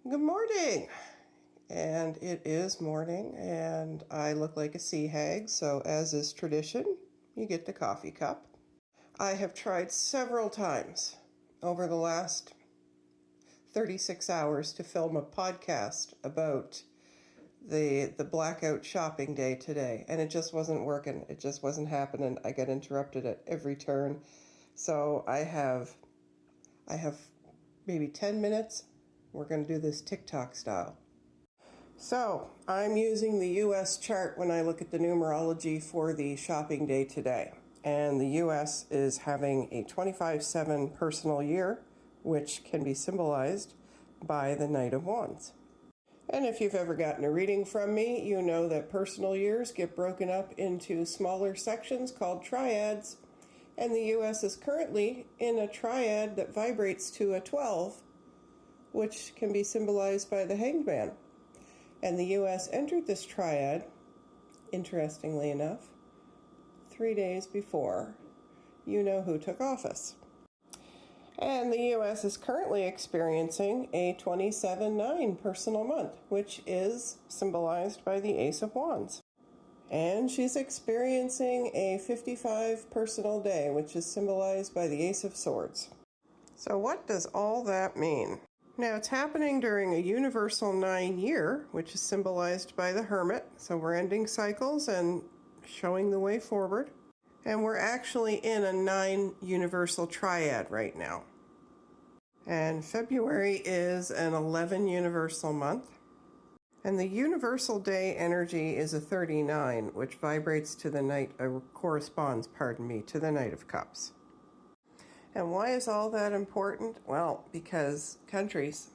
Good morning. And it is morning, and I look like a sea hag, so as is tradition, you get the coffee cup. I have tried several times over the last 36 hours to film a podcast about the blackout shopping day today, and it just wasn't working. It just wasn't happening. I got interrupted at every turn. So I have maybe 10 minutes. We're going to do this TikTok style. So I'm using the US chart when I look at the numerology for the shopping day today. And the US is having a 25/7 personal year, which can be symbolized by the Knight of Wands. And if you've ever gotten a reading from me, you know that personal years get broken up into smaller sections called triads. And the US is currently in a triad that vibrates to a 12, which can be symbolized by the Hanged Man. And the US entered this triad, interestingly enough, 3 days before you know who took office. And the US is currently experiencing a 27/9 personal month, which is symbolized by the Ace of Wands. And she's experiencing a 55 personal day, which is symbolized by the Ace of Swords. So what does all that mean? Now, it's happening during a universal 9 year, which is symbolized by the Hermit. So we're ending cycles and showing the way forward. And we're actually in a 9 universal triad right now. And February is an 11 universal month. And the universal day energy is a 39, which vibrates to the Knight, corresponds to the Knight of Cups. And why is all that important? Well, because countries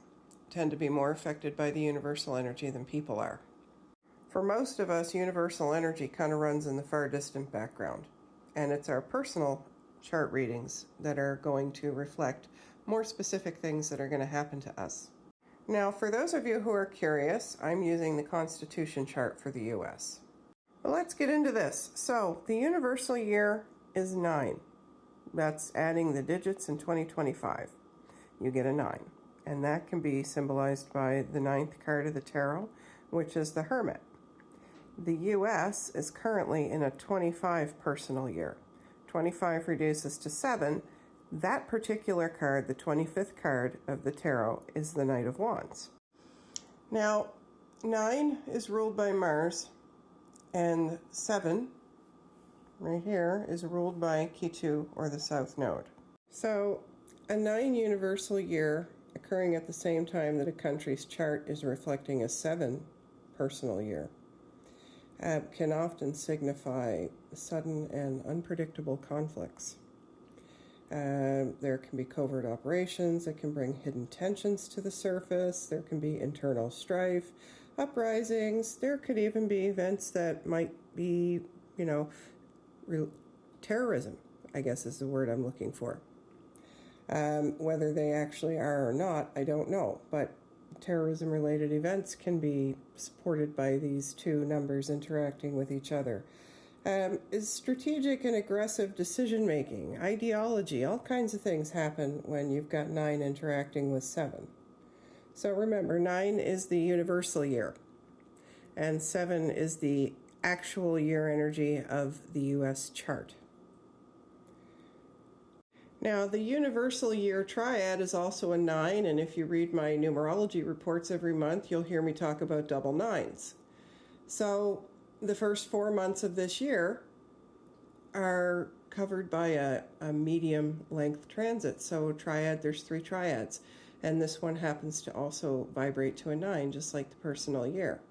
tend to be more affected by the universal energy than people are. For most of us, universal energy kind of runs in the far distant background. And it's our personal chart readings that are going to reflect more specific things that are going to happen to us. Now, for those of you who are curious, I'm using the Constitution chart for the US. Well, let's get into this. So, the universal year is 9. That's adding the digits in 2025. You get a 9. And that can be symbolized by the 9th card of the tarot, which is the Hermit. The US is currently in a 25 personal year. 25 reduces to 7. That particular card, the 25th card of the tarot, is the Knight of Wands. Now, 9 is ruled by Mars, and 7 right here is ruled by Ketu, or the South Node. So a 9 universal year occurring at the same time that a country's chart is reflecting a 7 personal year can often signify sudden and unpredictable conflicts. There can be covert operations that can bring hidden tensions to the surface. There can be internal strife, uprisings. There could even be events that might be, terrorism, I guess is the word I'm looking for. Whether they actually are or not, I don't know. But terrorism-related events can be supported by these two numbers interacting with each other. Is strategic and aggressive decision-making, ideology, all kinds of things happen when you've got 9 interacting with 7. So remember, 9 is the universal year, and 7 is the actual year energy of the US chart. Now, the universal year triad is also a 9, and if you read my numerology reports every month, you'll hear me talk about double 9s. So the first 4 months of this year are covered by a medium length transit. So triad, there's 3 triads. And this one happens to also vibrate to a 9, just like the personal year.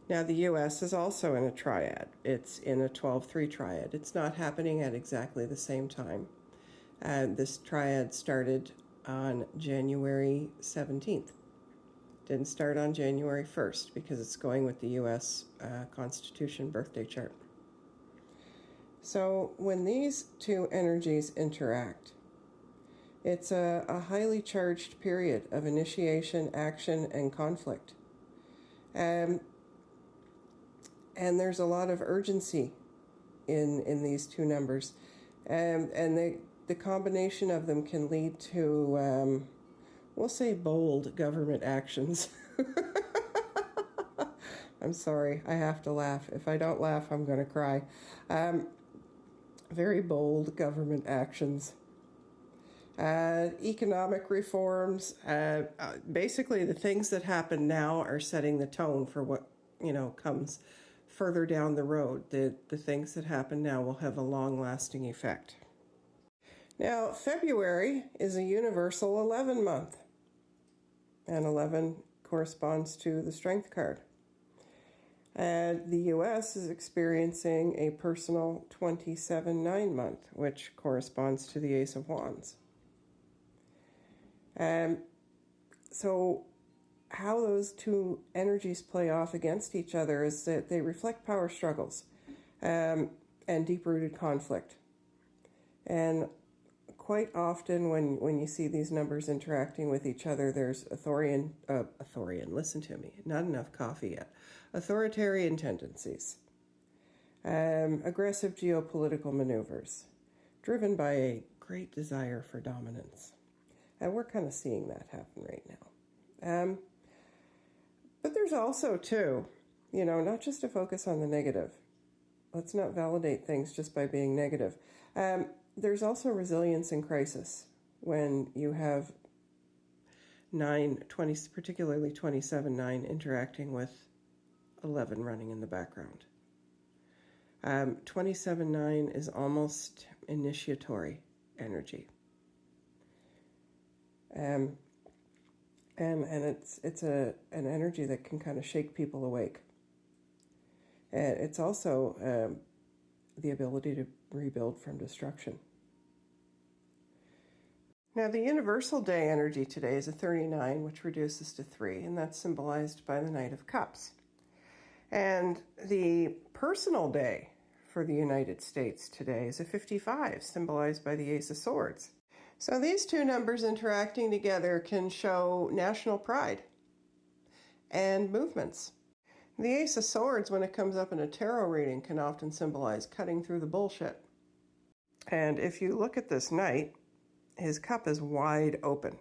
Now the US is also in a triad. It's in a 12/3 triad. It's not happening at exactly the same time. This triad started on January 17th. Didn't start on January 1st because it's going with the US Constitution birthday chart. So when these two energies interact, it's a highly charged period of initiation, action, and conflict. And there's a lot of urgency in these two numbers. And the combination of them can lead to we'll say bold government actions. I'm sorry, I have to laugh. If I don't laugh, I'm going to cry. Very bold government actions. Economic reforms. Basically, the things that happen now are setting the tone for what, comes further down the road. The things that happen now will have a long-lasting effect. Now, February is a universal 11 month, and 11 corresponds to the Strength card. And the U.S. is experiencing a personal 27-9 month, which corresponds to the Ace of Wands. So how those two energies play off against each other is that they reflect power struggles and deep-rooted conflict. And quite often when you see these numbers interacting with each other, there's listen to me, not enough coffee yet, authoritarian tendencies, aggressive geopolitical maneuvers, driven by a great desire for dominance. And we're kind of seeing that happen right now. But there's also, too, not just to focus on the negative. Let's not validate things just by being negative. There's also resilience in crisis when you have 9, 20, particularly 27-9 interacting with 11 running in the background. 27-9 is almost initiatory energy. And it's an energy that can kind of shake people awake. It's also the ability to rebuild from destruction. Now, the universal day energy today is a 39, which reduces to 3, and that's symbolized by the Knight of Cups. And the personal day for the United States today is a 55, symbolized by the Ace of Swords. So these two numbers interacting together can show national pride and movements. The Ace of Swords, when it comes up in a tarot reading, can often symbolize cutting through the bullshit. And if you look at this knight, his cup is wide open.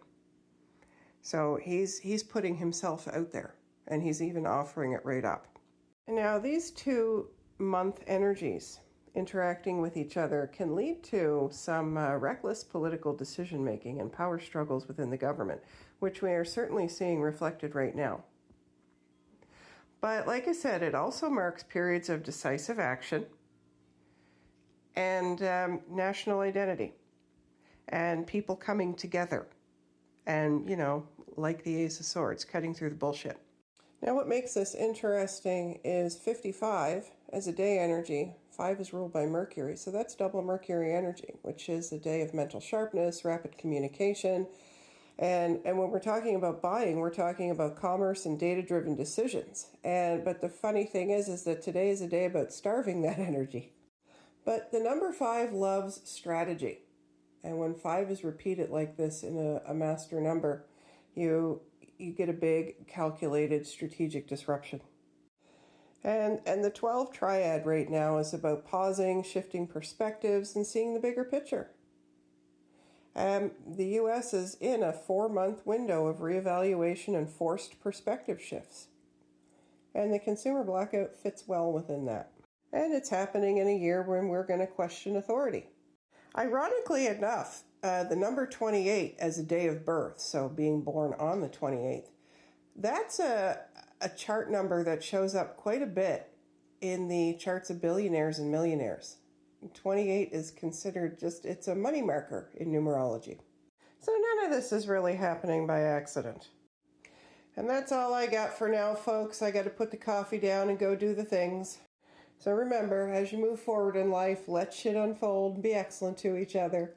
So he's putting himself out there, and he's even offering it right up. And now these 2-month energies interacting with each other can lead to some reckless political decision-making and power struggles within the government, which we are certainly seeing reflected right now. But like I said, it also marks periods of decisive action and national identity and people coming together and, like the Ace of Swords, cutting through the bullshit. Now, what makes this interesting is 55 as a day energy. 5 is ruled by Mercury, so that's double Mercury energy, which is a day of mental sharpness, rapid communication. And when we're talking about buying, we're talking about commerce and data-driven decisions. But the funny thing is that today is a day about starving that energy. But the number 5 loves strategy. And when 5 is repeated like this in a master number, you get a big, calculated, strategic disruption. And the 12 triad right now is about pausing, shifting perspectives, and seeing the bigger picture. The U.S. is in a 4-month window of reevaluation and forced perspective shifts. And the consumer blackout fits well within that. And it's happening in a year when we're going to question authority. Ironically enough, the number 28 as a day of birth, so being born on the 28th, that's a chart number that shows up quite a bit in the charts of billionaires and millionaires. 28 is considered it's a money marker in numerology. So none of this is really happening by accident. And that's all I got for now, folks. I got to put the coffee down and go do the things. So remember, as you move forward in life, let shit unfold and be excellent to each other.